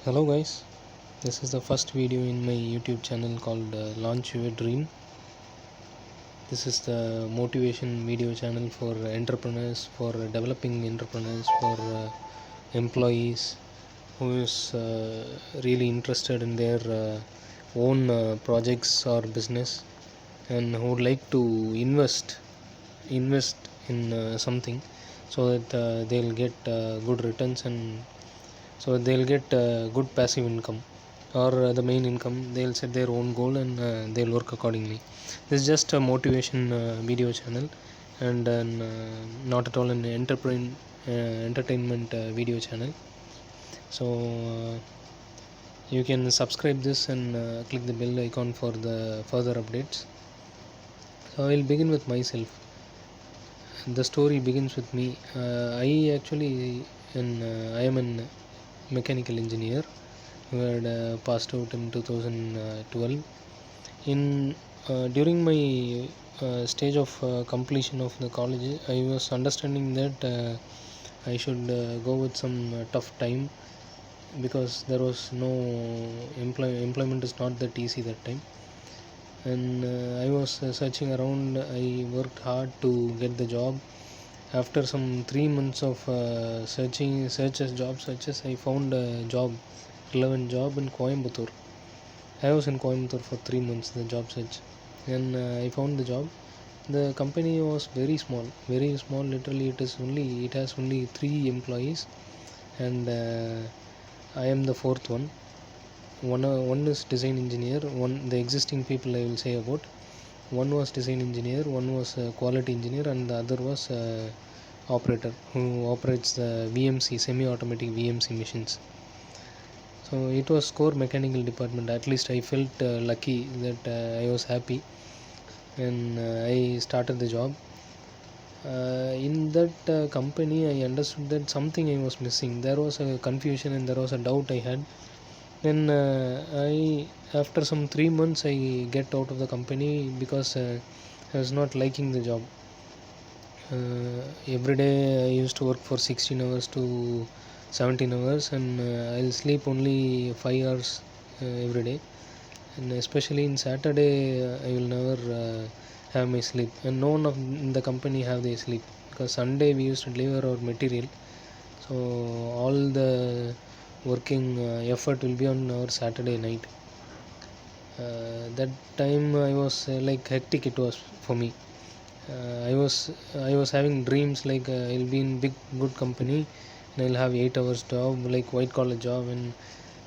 Hello guys, this is the first video in my YouTube channel called Launch Your Dream. This is the motivation video channel for entrepreneurs, for developing entrepreneurs, for employees who is really interested in their own projects or business and who would like to invest in something so that they'll get good returns and so they'll get good passive income or the main income. They'll set their own goal and they'll work accordingly. This is just a motivation video channel and not at all an entertainment video channel. So you can subscribe this and click the bell icon for the further updates. So I'll begin with myself. The story begins with me. I am an mechanical engineer who had passed out in 2012. In During my stage of completion of the college, I was understanding that I should go with some tough time because there was no employment is not that easy that time. And I was searching around. I worked hard to get the job. After some 3 months of job searches, I found a relevant job in Coimbatore. I was in Coimbatore for 3 months, the job search, and I found the job. The company was very small. Literally, it has only 3 employees, and I am the fourth one. One is design engineer. The existing people I will say about. One was design engineer, one was quality engineer, and the other was operator who operates the VMC semi-automatic VMC machines. So it was core mechanical department. At least I felt lucky that I was happy, and I started the job. In that company, I understood that something I was missing. There was a confusion and there was a doubt I had. Then after some 3 months, I get out of the company because I was not liking the job. Every day I used to work for 16 hours to 17 hours, and I'll sleep only 5 hours every day. And especially in Saturday, I will never have my sleep, and no one in the company have their sleep because Sunday we used to deliver our material. So all the working effort will be on our Saturday night. That time I was like hectic it was for me. I was having dreams like I'll be in good company and I'll have 8 hours job like white collar job, and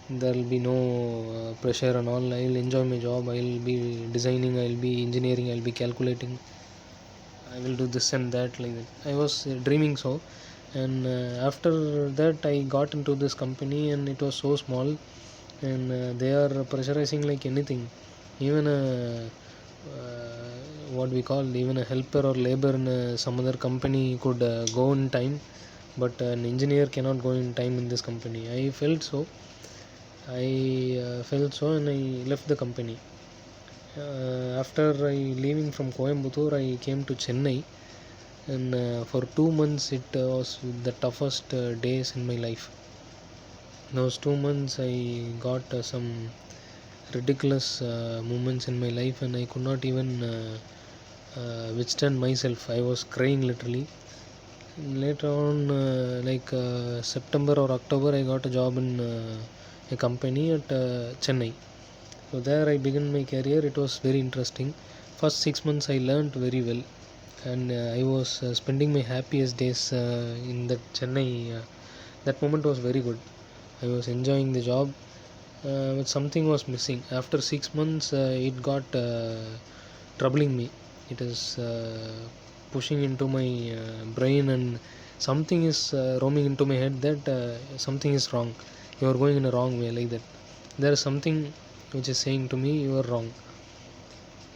there will be no pressure and all. I'll enjoy my job. I'll be designing, I'll be engineering, I'll be calculating, I will do this and that, like that I was dreaming. So and after that I got into this company, and it was so small, and they are pressurizing like anything. Even what we call even a helper or labor in some other company could go in time, but an engineer cannot go in time in this company. I felt so and I left the company. After I leaving from Coimbatore, I came to Chennai, and for 2 months it was the toughest days in my life. Those 2 months I got some ridiculous moments in my life, and I could not even withstand myself. I was crying literally. Later on, September or October, I got a job in a company at Chennai. So there I began my career. It was very interesting. First 6 months I learned very well, and I was spending my happiest days in that Chennai. That moment was very good. I was enjoying the job, but something was missing. After 6 months, it got troubling me. It is pushing into my brain, and something is roaming into my head that something is wrong. You are going in a wrong way, like that. There is something which is saying to me you are wrong.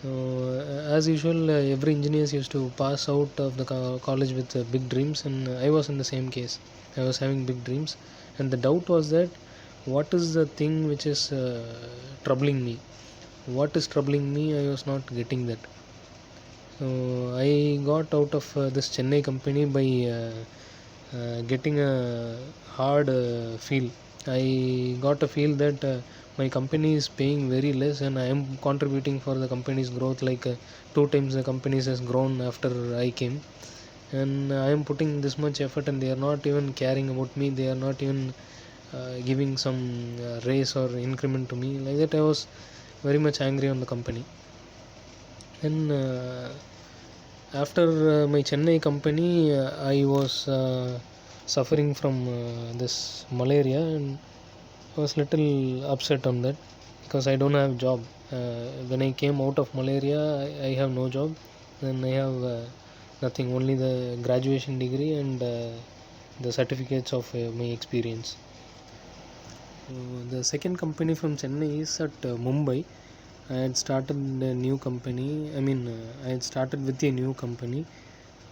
So, as usual, every engineers used to pass out of the college with big dreams, and I was in the same case. I was having big dreams, and the doubt was that what is the thing which is troubling me? What is troubling me? I was not getting that. So I got out of this Chennai company by getting a hard feel. I got a feel that my company is paying very less and I am contributing for the company's growth, like two times the company has grown after I came, and I am putting this much effort and they are not even caring about me. They are not even giving some raise or increment to me. Like that I was very much angry on the company. And after my Chennai company, I was suffering from this malaria, and I was little upset on that because I don't have job. When I came out of malaria, I have no job, and I have nothing, only the graduation degree and the certificates of my experience. The second company from Chennai is at Mumbai. I had started a new company. I had started with a new company.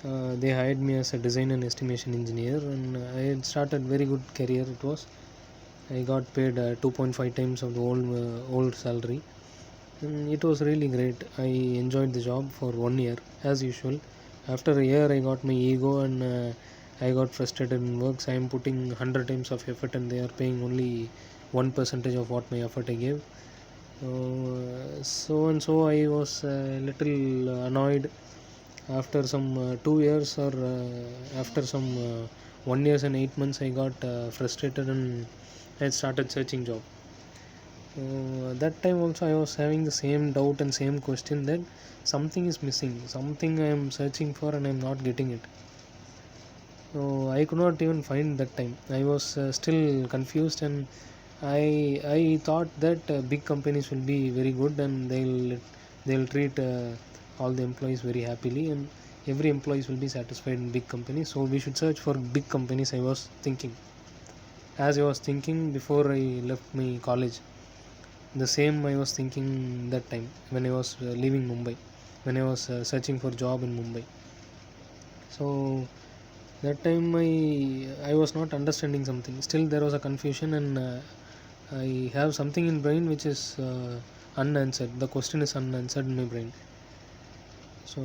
They hired me as a design and estimation engineer, and I had started very good career. It was I got paid 2.5 times of the old salary, and it was really great. I enjoyed the job for 1 year as usual. After a year, I got my ego and I got frustrated in works. I am putting 100 times of effort, and they are paying only 1% of what my effort I gave. So and so I was a little annoyed. After some 2 years, or after some 1 year and 8 months, I got frustrated and I started searching job. That time also I was having the same doubt and same question that something is missing, something I am searching for and I am not getting it. So I could not even find that time. I was still confused, and I thought that big companies will be very good and they'll treat all the employees very happily, and every employees will be satisfied in big companies. So we should search for big companies. I was thinking, as I was thinking before I left my college. The same I was thinking that time when I was leaving Mumbai, when I was searching for job in Mumbai. So that time I was not understanding something. Still there was a confusion, and I have something in brain which is unanswered. The question is unanswered in my brain. So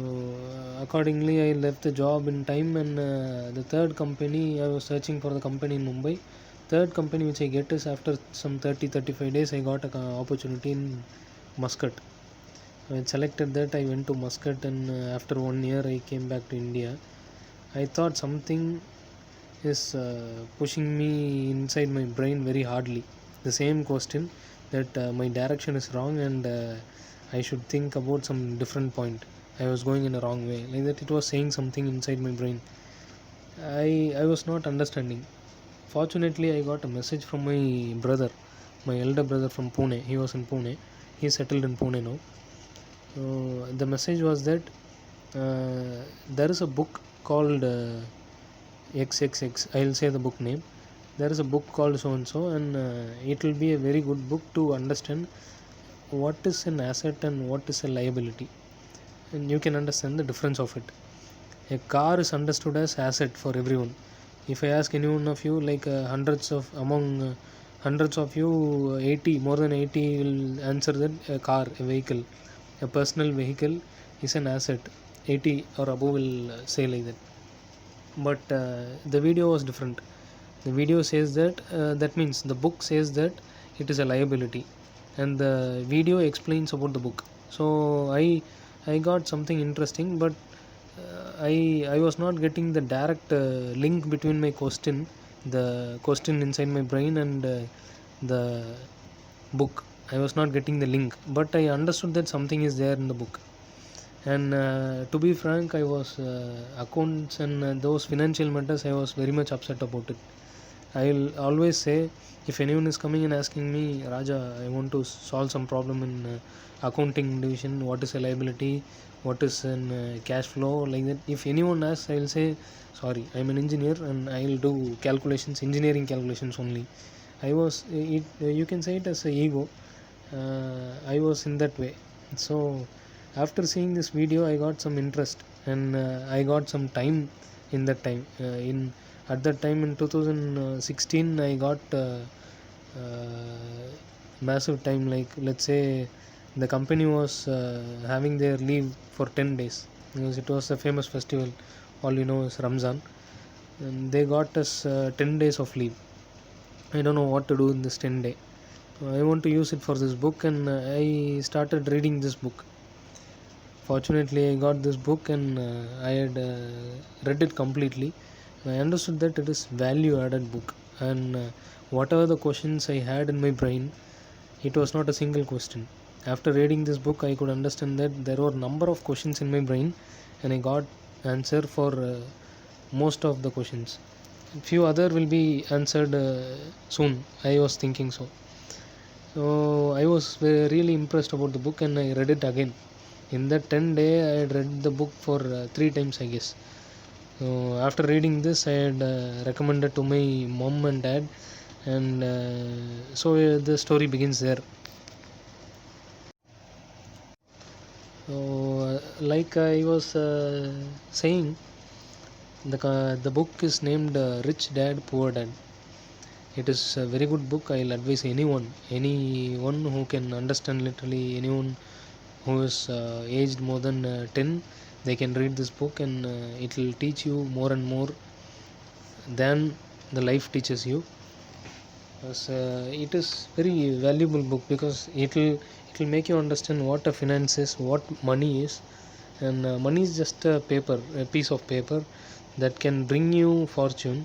accordingly I left the job in time, and the third company I was searching for the company in Mumbai. Third company which I get is after some 30-35 days I got a opportunity in Muscat. I selected that. I went to Muscat, and after 1 year I came back to India. I thought something is pushing me inside my brain very hardly. The same question that my direction is wrong, and I should think about some different point. I was going in a wrong way. Like that, it was saying something inside my brain. I was not understanding. Fortunately, I got a message from my brother, my elder brother from Pune. He was in Pune. He settled in Pune now. The message was that there is a book called XXX. I'll say the book name. There is a book called so and so, and it will be a very good book to understand what is an asset and what is a liability, and you can understand the difference of it. A car is understood as asset for everyone. If I ask any one of you, like hundreds of you, 80, more than 80 will answer that a car, a vehicle, a personal vehicle is an asset. 80 or above will say like that. But the video was different. The video says that that means the book says that it is a liability, and the video explains about the book. So I got something interesting, but I was not getting the direct link between my question, the question inside my brain, and the book. I was not getting the link, but I understood that something is there in the book. And to be frank, I was accounts and those financial matters, I was very much upset about it. I'll always say, if anyone is coming and asking me, Raja, I want to solve some problem in accounting division, what is a liability, what is an cash flow, like that. If anyone asks, I'll say, sorry, I'm an engineer and I'll do calculations, engineering calculations only. You can say it as a ego. I was in that way. So after seeing this video, I got some interest, and I got some time in that time. In At that time in 2016, I got massive time. Like, let's say the company was having their leave for 10 days because it was a famous festival. All you know is Ramzan, and they got us 10 days of leave. I don't know what to do in this 10 day. I want to use it for this book, and I started reading this book. Fortunately, I got this book, and I had read it completely. I understood that it is value added book, and whatever the questions I had in my brain, it was not a single question. After reading this book, I could understand that there were number of questions in my brain, and I got answer for most of the questions. Few other will be answered soon. I was thinking so. So I was really impressed about the book, and I read it again. In that 10 day, I had read the book for 3 times, I guess. So after reading this, I had recommended to my mom and dad, and the story begins there. So like I was saying, the book is named Rich Dad Poor Dad. It is a very good book. I'll advise anyone who can understand, literally anyone who is aged more than 10, they can read this book, and it will teach you more and more than the life teaches you. Because it is very valuable book, because it will make you understand what a finance is, what money is. And money is just a piece of paper that can bring you fortune,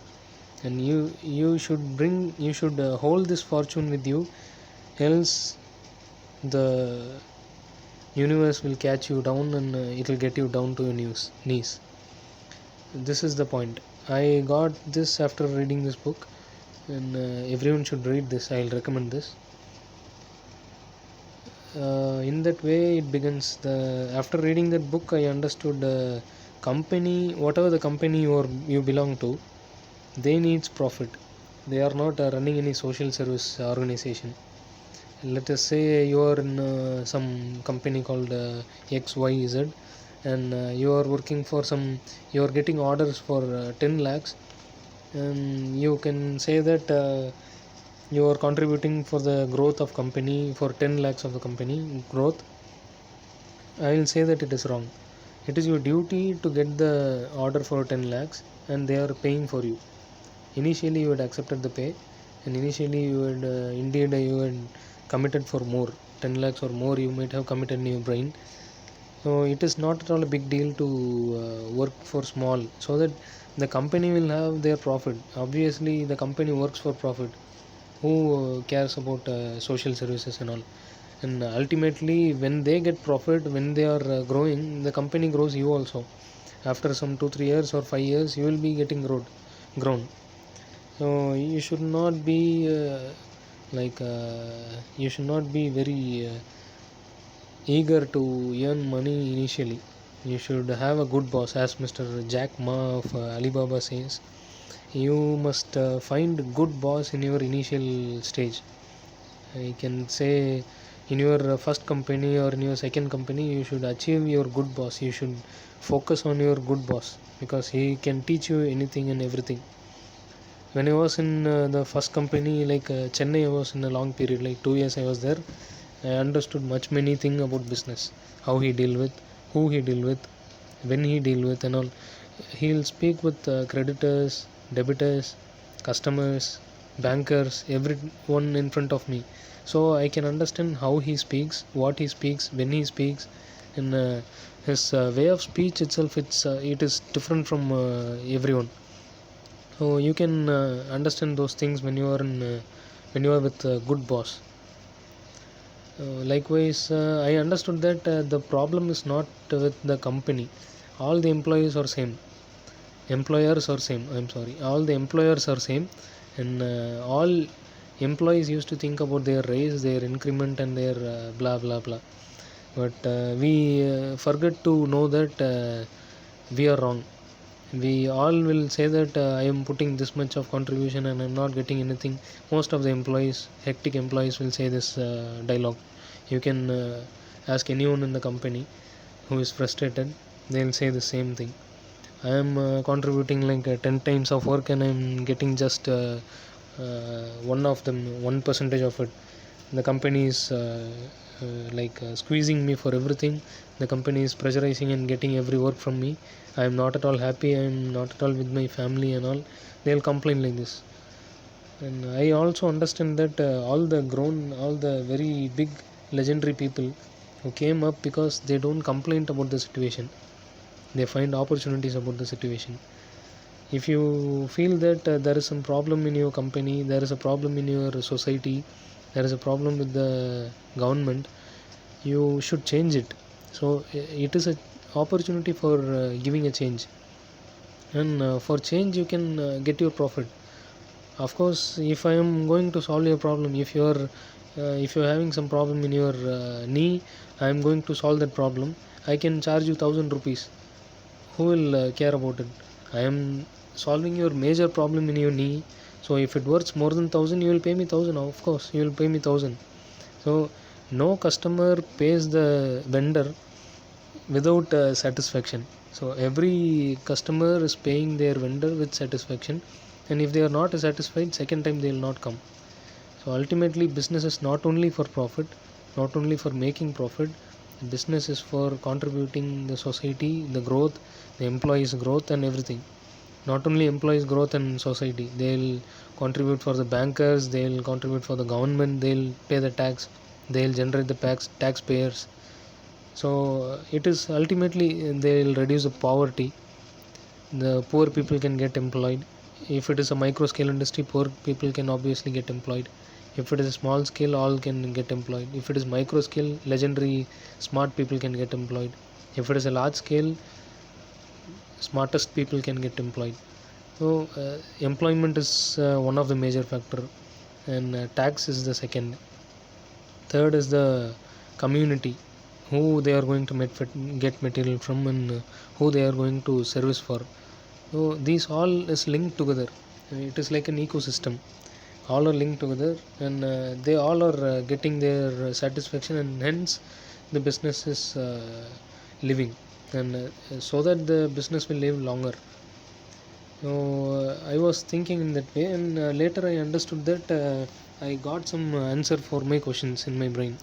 and you should hold this fortune with you, else the universe will catch you down, and it will get you down to your knees. This is the point. I got this after reading this book, and everyone should read this. I'll recommend this. In that way it begins. After reading that book, I understood company, whatever the company you belong to, they needs profit. They are not running any social service organization. Let us say you are in some company called XYZ, and you are working for you are getting orders for 10 lakhs, and you can say that you are contributing for the growth of company for 10 lakhs of the company growth. I will say that it is wrong. It is your duty to get the order for 10 lakhs, and they are paying for you. Initially you had accepted the pay, and initially you had indeed you had committed for more, 10 lakhs or more you might have committed in your brain. So it is not at all a big deal to work for small, so that the company will have their profit. Obviously the company works for profit. Who cares about social services and all? And ultimately when they get profit, when they are growing, the company grows you also. After some 2-3 years or 5 years, you will be getting grown. So you should not be you should not be very eager to earn money initially. You should have a good boss, as Mr. Jack Ma of Alibaba says. You must find good boss in your initial stage. I can say in your first company or in your second company, you should achieve your good boss. You should focus on your good boss, because he can teach you anything and everything. When I was in the first company, like Chennai, I was in a long period, like 2 years I was there. I understood many things about business, how he deal with, who he deal with, when he deal with, and all. He'll speak with creditors, debitors, customers, bankers, everyone in front of me. So I can understand how he speaks, what he speaks, when he speaks, and his way of speech itself, it is different from everyone. So you can understand those things when you are when you are with a good boss. Likewise, I understood that the problem is not with the company. All the employees are same. Employers are same. I'm sorry. All the employers are same, and all employees used to think about their raise, their increment, and their blah blah blah. But we forget to know that we are wrong. We all will say that I am putting this much of contribution and I'm not getting anything. Most of the employees, hectic employees, will say this dialogue. You can ask anyone in the company who is frustrated, they'll say the same thing. I am contributing like 10 times of work, and I'm getting just one of them 1% of it. The company is squeezing me for everything. The company is pressurizing and getting every work from me. I am not at all happy. I am not at all with my family and all. They'll complain like this. And I also understand that all the very big legendary people who came up because they don't complain about the situation, they find opportunities about the situation. If you feel that there is some problem in your company, there is a problem in your society, there is a problem with the government, you should change it. So it is a opportunity for giving a change, and for change you can get your profit. Of course, if I am going to solve your problem, if you're having some problem in your knee, I am going to solve that problem. I can charge you 1,000 rupees. Who will care about it? I am solving your major problem in your knee. So if it worth more than 1,000, you will pay me 1,000. Of course you will pay me 1,000. So no customer pays the vendor without satisfaction. So every customer is paying their vendor with satisfaction, and if they are not satisfied, second time they will not come. So ultimately business is not only for profit, not only for making profit. Business is for contributing the society, the growth, the employees growth, and everything. Not only employees growth and society, they'll contribute for the bankers, they'll contribute for the government, they'll pay the tax, they'll generate the taxpayers. So it is ultimately they'll reduce the poverty. The poor people can get employed. If it is a micro scale industry, poor people can obviously get employed. If it is a small scale, all can get employed. If it is micro scale, legendary smart people can get employed. If it is a large scale, smartest people can get employed. So employment is one of the major factor, and tax is the second. Third is the community, who they are going to get material from, and who they are going to service for. So these all is linked together. It is like an ecosystem. All are linked together, and they all are getting their satisfaction, and hence the business is living, and so that the business will live longer. So I was thinking in that way, and later I understood that I got some answer for my questions in my brain.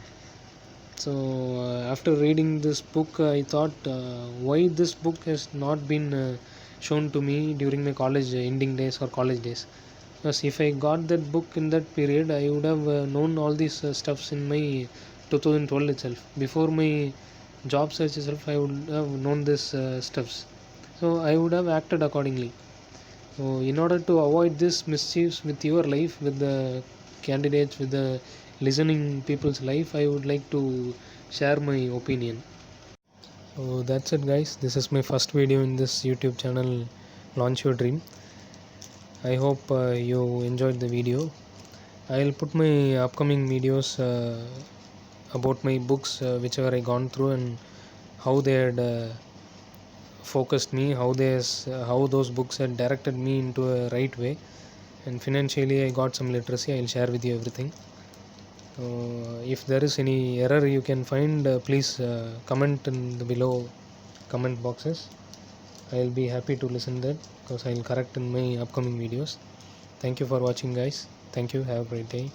So after reading this book, I thought, why this book has not been shown to me during my college ending days or college days. Because if I got that book in that period, I would have known all these stuffs in my 2012 itself. Before my job search itself, I would have known this stuffs. So I would have acted accordingly. So in order to avoid this mischiefs with your life, with the candidates, with the listening people's life, I would like to share my opinion. So that's it, guys. This is my first video in this YouTube channel, Launch Your Dream. I hope you enjoyed the video. I'll put my upcoming videos about my books, whichever I gone through, and how they had focused me, how those books had directed me into a right way, and financially I got some literacy. I'll share with you everything. If there is any error you can find, please comment in the below comment boxes. I'll be happy to listen that, because I'll correct in my upcoming videos. Thank you for watching, guys. Thank you. Have a great day.